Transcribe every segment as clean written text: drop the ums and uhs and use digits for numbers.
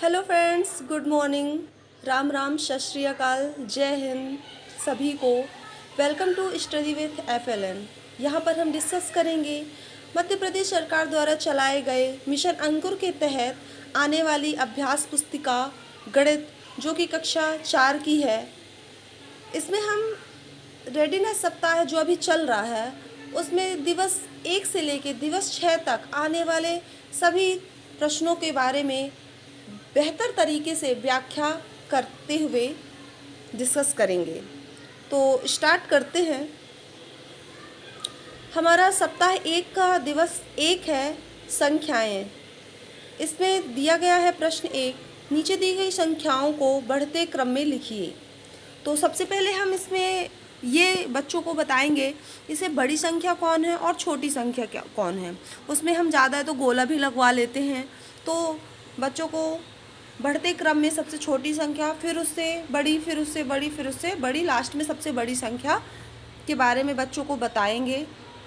Hello friends, good morning, Ram Ram, Sat Shri Akal, जय हिंद सभी को। Welcome to study with FLN। यहाँ पर हम डिस्कस करेंगे मध्य प्रदेश सरकार द्वारा चलाए गए मिशन अंकुर के तहत आने वाली अभ्यास पुस्तिका गणित, जो कि कक्षा 4 की है। इसमें हम रेडीनेस सप्ताह जो अभी चल रहा है उसमें दिवस 1 से लेकर दिवस 6 तक आने वाले सभी प्रश्नों के बारे में बेहतर तरीके से व्याख्या करते हुए डिस्कस करेंगे। तो स्टार्ट करते हैं। हमारा सप्ताह 1 का दिवस 1 है संख्याएं। इसमें दिया गया है प्रश्न 1, नीचे दी गई संख्याओं को बढ़ते क्रम में लिखिए। तो सबसे पहले हम इसमें ये बच्चों को बताएंगे इसे बड़ी संख्या कौन है और छोटी संख्या क्या कौन है। उसमें हम ज़्यादा है तो गोला भी लगवा लेते हैं। तो बच्चों को बढ़ते क्रम में सबसे छोटी संख्या, फिर उससे बड़ी, फिर उससे बड़ी, फिर उससे बड़ी, लास्ट में सबसे बड़ी संख्या के बारे में बच्चों को बताएंगे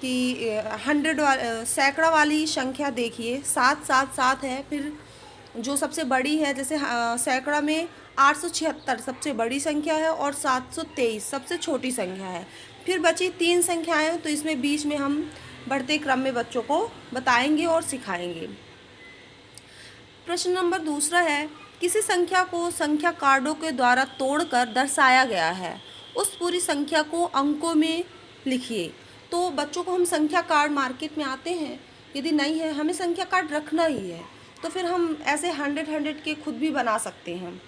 कि 100 सैकड़ा वाली संख्या देखिए 777 है। फिर जो सबसे बड़ी है, जैसे सैकड़ा में 876 सबसे बड़ी संख्या है और 723 सबसे छोटी संख्या है। फिर बची 3 संख्याएं, तो इसमें बीच में हम बढ़ते क्रम में बच्चों को बताएंगे और सिखाएंगे। प्रश्न नंबर 2 है, किसी संख्या को संख्या कार्डों के द्वारा तोड़कर दर्शाया गया है, उस पूरी संख्या को अंकों में लिखिए। तो बच्चों को हम संख्या कार्ड मार्केट में आते हैं, यदि नहीं है हमें संख्या कार्ड रखना ही है, तो फिर हम ऐसे 100 के खुद भी बना सकते हैं।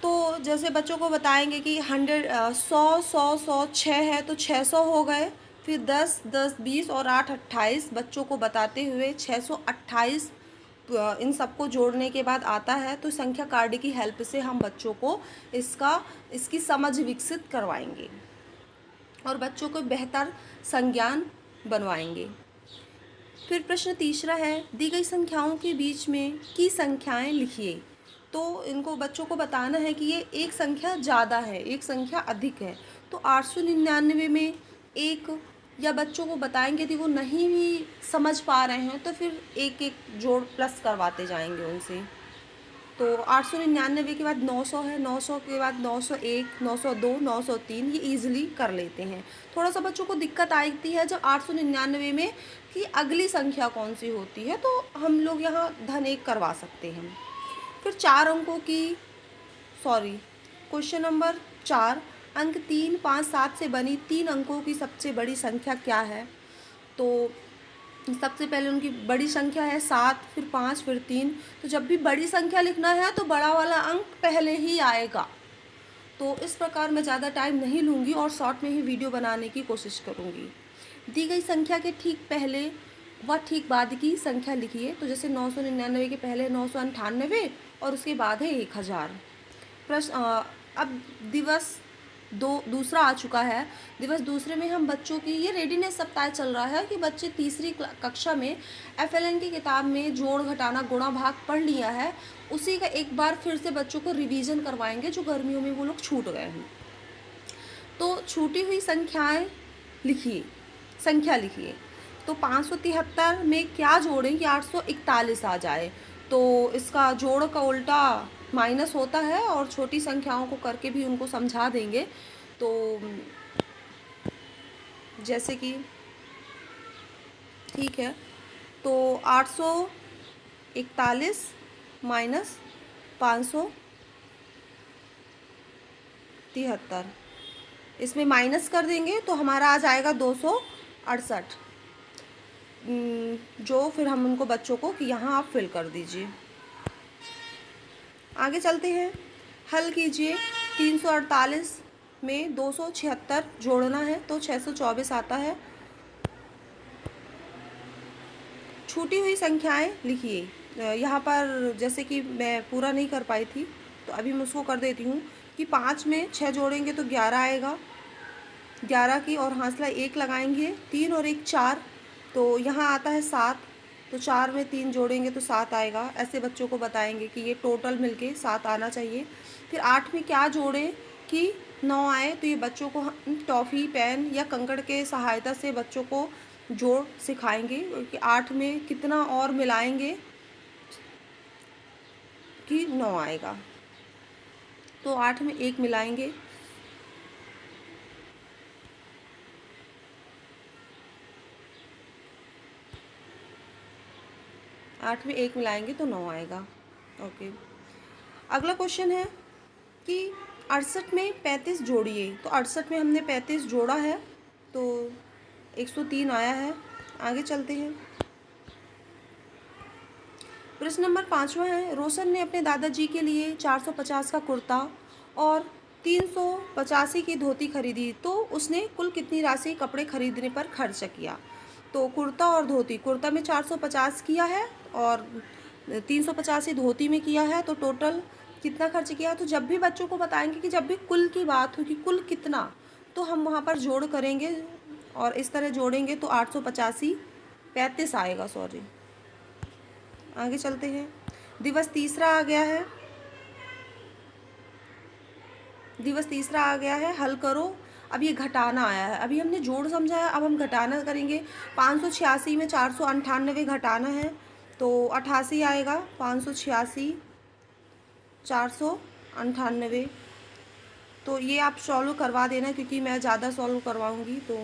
तो जैसे बच्चों को बताएंगे कि 100 6 है तो 600 हो गए। फिर 10 10 20 और 8 28 बच्चों को बताते हुए 628 इन सबको जोड़ने के बाद आता है। तो संख्या कार्ड की हेल्प से हम बच्चों को इसकी समझ विकसित करवाएंगे और बच्चों को बेहतर संज्ञान बनवाएंगे। फिर प्रश्न 3 है, दी गई संख्याओं के बीच में की संख्याएं लिखिए। तो इनको बच्चों को बताना है कि ये एक संख्या ज़्यादा है, एक संख्या अधिक है। तो 899 में एक, या बच्चों को बताएंगे यदि वो नहीं भी समझ पा रहे हैं तो फिर एक एक जोड़ प्लस करवाते जाएंगे उनसे। तो 899 के बाद 900 है, 900 के बाद 901, 902, 903, ये ईजिली कर लेते हैं। थोड़ा सा बच्चों को दिक्कत आती है जब 899 में कि अगली संख्या कौन सी होती है, तो हम लोग यहाँ धन 1 करवा सकते हैं। फिर 4 अंकों की क्वेश्चन नंबर 4, अंक 3, 5, 7 से बनी 3 अंकों की सबसे बड़ी संख्या क्या है। तो सबसे पहले उनकी बड़ी संख्या है 7, फिर 5, फिर 3। तो जब भी बड़ी संख्या लिखना है तो बड़ा वाला अंक पहले ही आएगा। तो इस प्रकार मैं ज़्यादा टाइम नहीं लूँगी और शॉर्ट में ही वीडियो बनाने की कोशिश करूँगी। दी गई संख्या के ठीक पहले व ठीक बाद की संख्या लिखिए। तो जैसे 999 के पहले 998 और उसके बाद है 1000। प्रश्न अब दिवस दूसरा आ चुका है। दिवस दूसरे में हम बच्चों की, ये रेडीनेस सप्ताह चल रहा है कि बच्चे तीसरी कक्षा में FLN की किताब में जोड़ घटाना गुणा भाग पढ़ लिया है, उसी का एक बार फिर से बच्चों को रिवीजन करवाएंगे जो गर्मियों में वो लोग छूट गए हैं। तो छूटी हुई संख्या लिखिए। तो 573 में क्या जोड़ें कि 841 आ जाए। तो इसका जोड़ का उल्टा माइनस होता है और छोटी संख्याओं को करके भी उनको समझा देंगे। तो जैसे कि ठीक है, तो 841 माइनस 573, इसमें माइनस कर देंगे तो हमारा आ जाएगा 268, जो फिर हम उनको बच्चों को कि यहाँ आप फिल कर दीजिए। आगे चलते हैं, हल कीजिए। 348 में 276 जोड़ना है तो 624 आता है। छूटी हुई संख्याएं लिखिए। यहाँ पर जैसे कि मैं पूरा नहीं कर पाई थी तो अभी मैं उसको कर देती हूँ कि 5 में 6 जोड़ेंगे तो 11 आएगा, 11 की और हांसला 1 लगाएंगे, 3 और 1 4, तो यहाँ आता है 7। तो 4 में 3 जोड़ेंगे तो 7 आएगा। ऐसे बच्चों को बताएंगे कि ये टोटल मिलके 7 आना चाहिए। फिर 8 में क्या जोड़ें कि 9 आए। तो ये बच्चों को टॉफ़ी, पेन या कंकड़ के सहायता से बच्चों को जोड़ सिखाएंगे कि 8 में कितना और मिलाएंगे ही 9 आएगा। तो 8 में 1 मिलाएंगे, 8 में 1 मिलाएंगे तो 9 आएगा। ओके, अगला क्वेश्चन है कि 68 में 35 जोड़िए। तो 68 में हमने 35 जोड़ा है तो 103 आया है। आगे चलते हैं। प्रश्न नंबर 5वां है, रोशन ने अपने दादाजी के लिए 450 का कुर्ता और 385 की धोती खरीदी, तो उसने कुल कितनी राशि कपड़े खरीदने पर खर्च किया। तो कुर्ता और धोती, कुर्ता में 450 किया है और 350 ही धोती में किया है, तो टोटल कितना खर्च किया। तो जब भी बच्चों को बताएंगे कि जब भी कुल की बात हो कि कुल कितना, तो हम वहाँ पर जोड़ करेंगे और इस तरह जोड़ेंगे तो 885 35 आएगा, सॉरी। आगे चलते हैं। दिवस तीसरा आ गया है, दिवस तीसरा आ गया है, हल करो। अब ये घटाना आया है, अभी हमने जोड़ समझा है, अब हम घटाना करेंगे। 586 में 498 घटाना है तो 88 आएगा। 586 498, तो ये आप सॉल्व करवा देना क्योंकि मैं ज़्यादा सॉल्व करवाऊँगी तो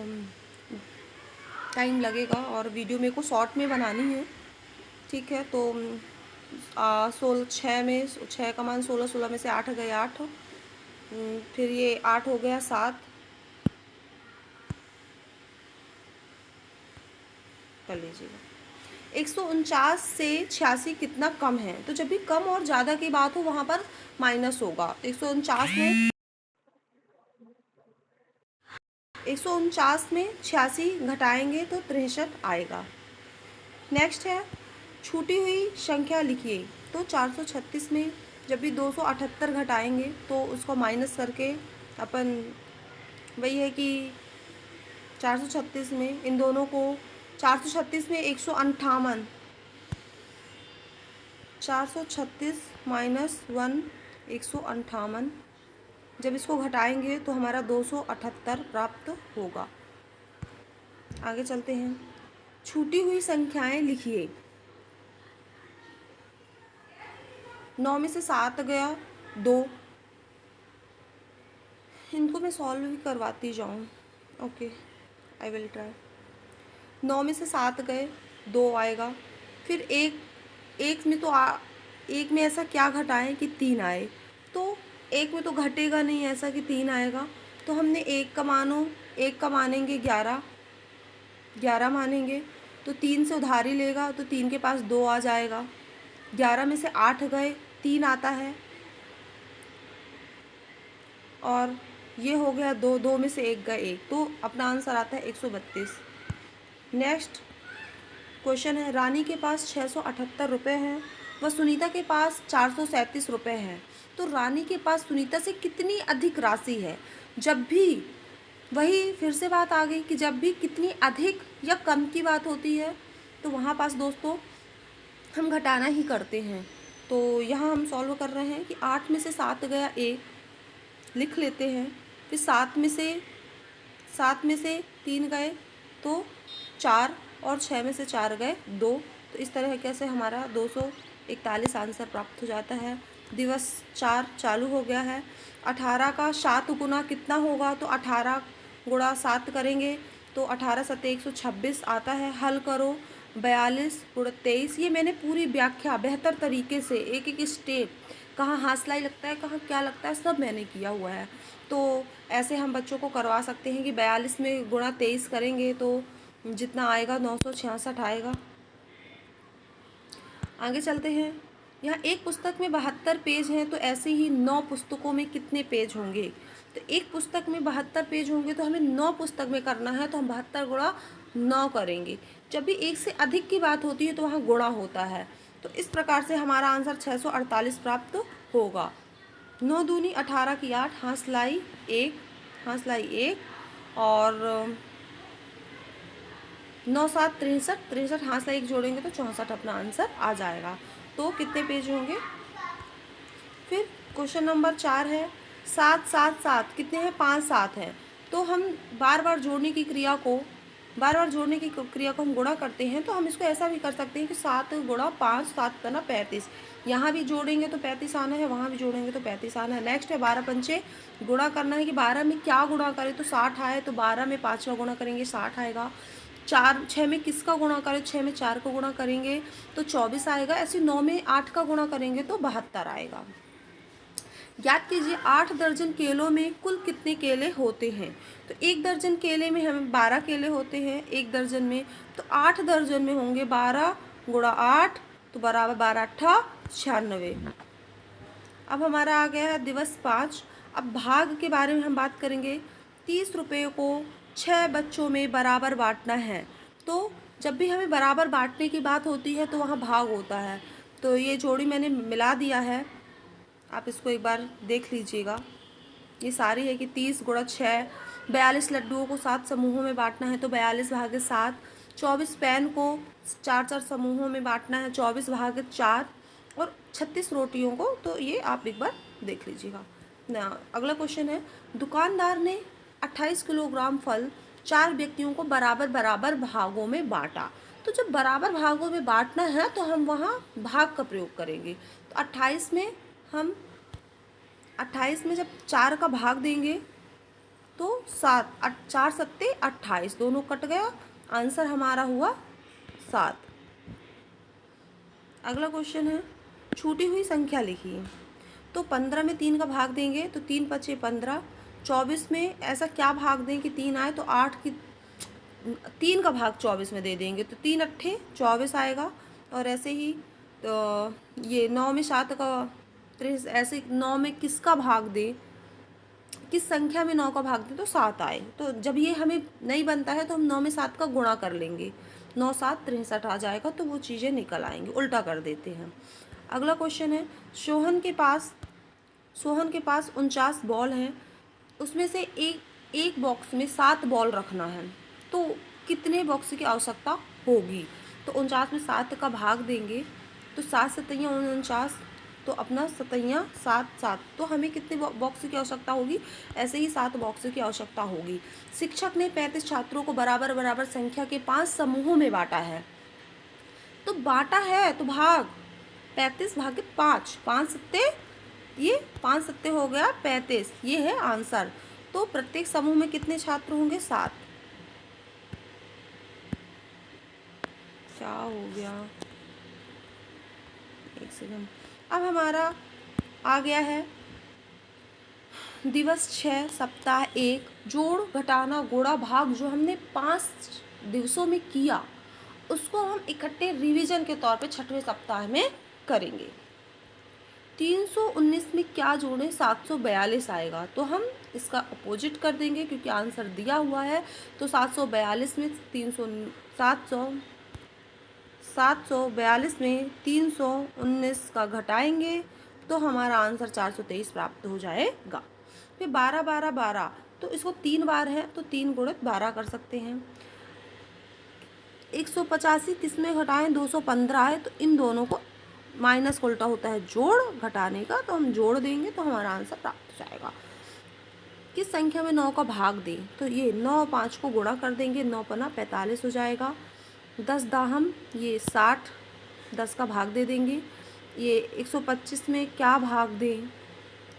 टाइम लगेगा और वीडियो मेरे को शॉर्ट में बनानी है। ठीक है, तो 6 में 6 का मान 16, 16 में से 8 गए 8, फिर ये 8 हो गया 7, कर लीजिएगा। 149 से 86 कितना कम है। तो जब भी कम और ज़्यादा की बात हो वहाँ पर माइनस होगा। 149 में 86 घटाएंगे तो 63 आएगा। नेक्स्ट है, छूटी हुई संख्या लिखिए। तो 436 में जब भी 278 घटाएंगे तो उसको माइनस करके अपन वही है कि 436 में इन दोनों को 436 में 158, 436 माइनस 1 158, जब इसको घटाएंगे तो हमारा 278 प्राप्त होगा। आगे चलते हैं। छूटी हुई संख्याएं लिखिए। 9 में से 7 गया 2, इनको मैं सॉल्व भी करवाती जाऊँ। Okay, I will try. 9 में से 7 गए 2 आएगा। फिर एक में तो एक में ऐसा क्या घटाएं कि 3 आए, तो एक में तो घटेगा नहीं ऐसा कि 3 आएगा। तो हमने एक का मानेंगे 11, 11 मानेंगे तो 3 से उधारी लेगा तो 3 के पास 2 आ जाएगा। 11 में से 8 गए 3 आता है और ये हो गया 2, 2 में से 1 गए 1, तो अपना आंसर आता है 132। नेक्स्ट क्वेश्चन है, रानी के पास 678 रुपये हैं व सुनीता के पास 437 रुपये हैं। तो रानी के पास सुनीता से कितनी अधिक राशि है। जब भी वही फिर से बात आ गई कि जब भी कितनी अधिक या कम की बात होती है तो वहाँ पास दोस्तों हम घटाना ही करते हैं। तो यहाँ हम सॉल्व कर रहे हैं कि 8 में से 7 गया 1, लिख लेते हैं। फिर 7 में से 3 गए तो 4 और 6 में से 4 गए 2, तो इस तरह कैसे हमारा 241 आंसर प्राप्त हो जाता है। दिवस 4 चालू हो गया है। 18 का 7 गुना कितना होगा। तो 18 गुणा 7 करेंगे तो 18 सत्ते 126 आता है। हल करो। 42 गुणा 23, ये मैंने पूरी व्याख्या बेहतर तरीके से एक एक स्टेप, कहाँ हाथ सिलाई लगता है कहाँ क्या लगता है, सब मैंने किया हुआ है। तो ऐसे हम बच्चों को करवा सकते हैं कि 42 में गुणा 23 करेंगे तो जितना आएगा 966 आएगा। आगे चलते हैं। यहाँ एक पुस्तक में 72 पेज हैं, तो ऐसे ही 9 पुस्तकों में कितने पेज होंगे। तो एक पुस्तक में 72 पेज होंगे तो हमें 9 पुस्तक में करना है, तो हम 72 गुणा 9 करेंगे। जब भी एक से अधिक की बात होती है तो वहाँ गुणा होता है। तो इस प्रकार से हमारा आंसर 648 प्राप्त होगा। 9 दूनी 18 की 8, हाथ सिलाई 1 और 9 7 63 हाथ सिलाई 1 जोड़ेंगे तो 64 अपना आंसर आ जाएगा। तो कितने पेज होंगे। फिर क्वेश्चन नंबर 4 है, 7 7 7 कितने हैं, 5 7 है। तो हम बार बार जोड़ने की क्रिया को हम गुणा करते हैं, तो हम इसको ऐसा भी कर सकते हैं कि 7 गुणा 5 7 करना 35, यहाँ भी जोड़ेंगे तो 35 आना है, वहाँ भी जोड़ेंगे तो 35 आना है। नेक्स्ट है 12 पंचे गुणा करना है कि 12 में क्या गुणा करें तो 60 आए, तो 12 में 5 का गुणा करेंगे 60 आएगा। 6 में किसका गुणा करें, 6 में 4 का गुणा करेंगे तो 24 आएगा। ऐसे 9 में 8 का गुणा करेंगे तो 72 आएगा। ज्ञात कीजिए 8 दर्जन केलों में कुल कितने केले होते हैं। तो 1 दर्जन केले में हमें 12 केले होते हैं 1 दर्जन में, तो 8 दर्जन में होंगे 12 गुणा 8 तो बराबर 12 अट्ठा 96। अब हमारा आ गया है दिवस 5। अब भाग के बारे में हम बात करेंगे। 30 रुपये को 6 बच्चों में बराबर बांटना है। तो जब भी हमें बराबर बांटने की बात होती है तो वहाँ भाग होता है। तो ये जोड़ी मैंने मिला दिया है, आप इसको एक बार देख लीजिएगा। ये सारी है कि 30 गुणा 6, 42 लड्डुओं को 7 समूहों में बांटना है तो 42 भागे 7। 24 पेन को 4-4 समूहों में बांटना है 24 भागे 4। और 36 रोटियों को, तो ये आप एक बार देख लीजिएगा ना। अगला क्वेश्चन है, दुकानदार ने 28 किलोग्राम फल 4 व्यक्तियों को बराबर बराबर भागों में बांटा। तो जब बराबर भागों में बांटना है तो हम वहाँ भाग का प्रयोग करेंगे। तो 28 में जब 4 का भाग देंगे तो 7, 4 सत्ते 28, दोनों कट गया, आंसर हमारा हुआ 7। अगला क्वेश्चन है, छूटी हुई संख्या लिखिए। तो 15 में 3 का भाग देंगे तो 3 पचे 15। 24 में ऐसा क्या भाग दें कि 3 आए, तो 8 की 3 का भाग 24 में दे देंगे तो 3 अट्ठे 24 आएगा। और ऐसे ही तो ये 9 में 7 का, ऐसे 9 में किसका भाग दे, किस संख्या में 9 का भाग दें तो 7 आए। तो जब ये हमें नहीं बनता है तो हम 9 में 7 का गुणा कर लेंगे, 9 7 63 आ जाएगा, तो वो चीज़ें निकल आएंगी, उल्टा कर देते हैं। अगला क्वेश्चन है, सोहन के पास 49 बॉल हैं, उसमें से एक बॉक्स में 7 बॉल रखना है, तो कितने बॉक्स की आवश्यकता होगी। तो 49 में 7 का भाग देंगे तो 7 सतैया 49, तो अपना सतैया 7 7, तो हमें कितने बॉक्स की आवश्यकता होगी, ऐसे ही 7 बॉक्स की आवश्यकता होगी। शिक्षक ने 35 छात्रों को बराबर बराबर संख्या के 5 समूहों में बांटा है। तो बांटा है तो भाग 35 भागे 5, 5 सत्ते, ये 5 सत्ते हो गया 35, ये है आंसर। तो प्रत्येक समूह में कितने छात्र होंगे, 7। क्या हो गया, एक सेकंड। अब हमारा आ गया है दिवस 6 सप्ताह 1, जोड़ घटाना गुणा भाग जो हमने 5 दिवसों में किया उसको हम इकट्ठे रिवीजन के तौर पे 6वें सप्ताह में करेंगे। 319 में क्या जोड़ें, 742 आएगा, तो हम इसका अपोजिट कर देंगे क्योंकि आंसर दिया हुआ है। तो 742 में 742 में 319 का घटाएंगे तो हमारा आंसर 423 प्राप्त हो जाएगा। फिर 12 12 12, तो इसको 3 बार है तो 3 गुणित 12 कर सकते हैं। 185 किस में घटाएं, 215 है, तो इन दोनों को माइनस का उल्टा होता है जोड़ घटाने का, तो हम जोड़ देंगे तो हमारा आंसर प्राप्त हो जाएगा। किस संख्या में 9 का भाग दें, तो ये 9 5 को गुणा कर देंगे, 9 पना 45 हो जाएगा। 10 दाहम ये 60, 10 का भाग दे देंगे। ये 125 में क्या भाग दें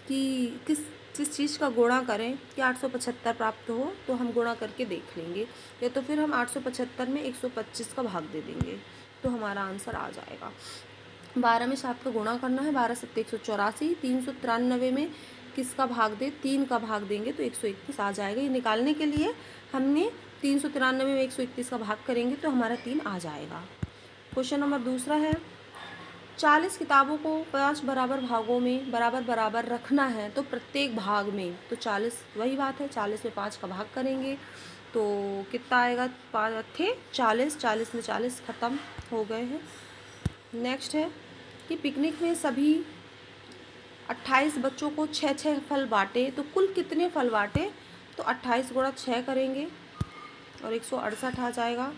कि जिस चीज़ का गुणा करें कि 875 प्राप्त हो, तो हम गुणा करके देख लेंगे, या तो फिर हम 875 में 125 का भाग दे देंगे तो हमारा आंसर आ जाएगा। 12 में 7 का गुणा करना है, 12 7 184। 393 में किसका भाग दे, 3 का भाग देंगे तो 131 आ जाएगा। ये निकालने के लिए हमने 393 में 131 का भाग करेंगे तो हमारा 3 आ जाएगा। क्वेश्चन नंबर दूसरा है, 40 किताबों को 5 बराबर भागों में बराबर बराबर रखना है, तो प्रत्येक भाग में, तो 40 वही बात है, 40 में 5 का भाग करेंगे तो कितना आएगा, 5 थे 40, 40 में 40 ख़त्म हो गए हैं। नेक्स्ट है कि पिकनिक में सभी 28 बच्चों को 6 फल बांटे, तो कुल कितने फल बांटे, तो 28 गुणा 6 करेंगे और 168 आ जाएगा।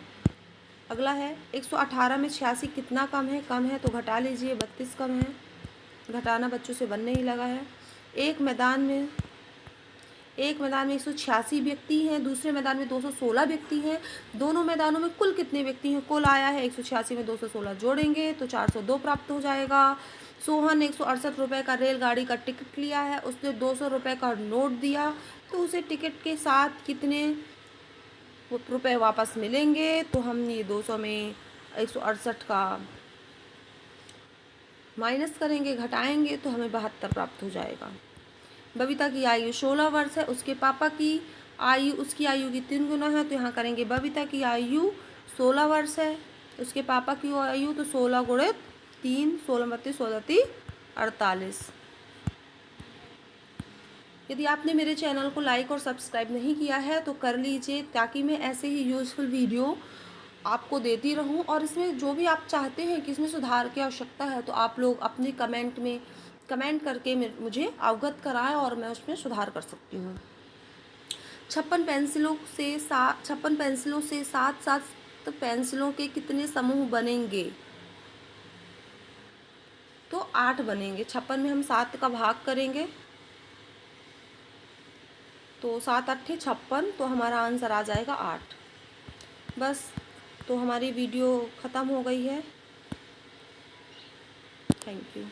अगला है 118 में 86 कितना कम है तो घटा लीजिए, 32 कम है, घटाना बच्चों से बनने ही लगा है। एक मैदान में 186 व्यक्ति हैं, दूसरे मैदान में 216 व्यक्ति हैं, दोनों मैदानों में कुल कितने व्यक्ति हैं, कुल आया है 186 में 216 जोड़ेंगे तो 402 प्राप्त हो जाएगा। सोहन 168 रुपये का रेलगाड़ी का टिकट लिया है, उसने 200 रुपये का नोट दिया, तो उसे टिकट के साथ कितने रुपए वापस मिलेंगे? तो हम ये 200 में 168 का माइनस करेंगे, घटाएंगे, तो हमें 72 प्राप्त हो जाएगा। बबीता की आयु 16 वर्ष है, उसके पापा की आयु उसकी आयु की 3 गुना है, तो यहाँ करेंगे बबीता की आयु 16 वर्ष है, उसके पापा की आयु तो 16 गुणित 3, 16 बत्तीस 16 48। यदि आपने मेरे चैनल को लाइक और सब्सक्राइब नहीं किया है तो कर लीजिए, ताकि मैं ऐसे ही यूज़फुल वीडियो आपको देती रहूं। और इसमें जो भी आप चाहते हैं कि इसमें सुधार की आवश्यकता है, तो आप लोग अपने कमेंट में कमेंट करके मुझे अवगत कराएं और मैं उसमें सुधार कर सकती हूँ। 56 पेंसिलों से 7 पेंसिलों के कितने समूह बनेंगे? तो 8 बनेंगे। 56 में हम 7 का भाग करेंगे, तो 7 अट्ठे 56, तो हमारा आंसर आ जाएगा 8। बस, तो हमारी वीडियो ख़त्म हो गई है। Thank you.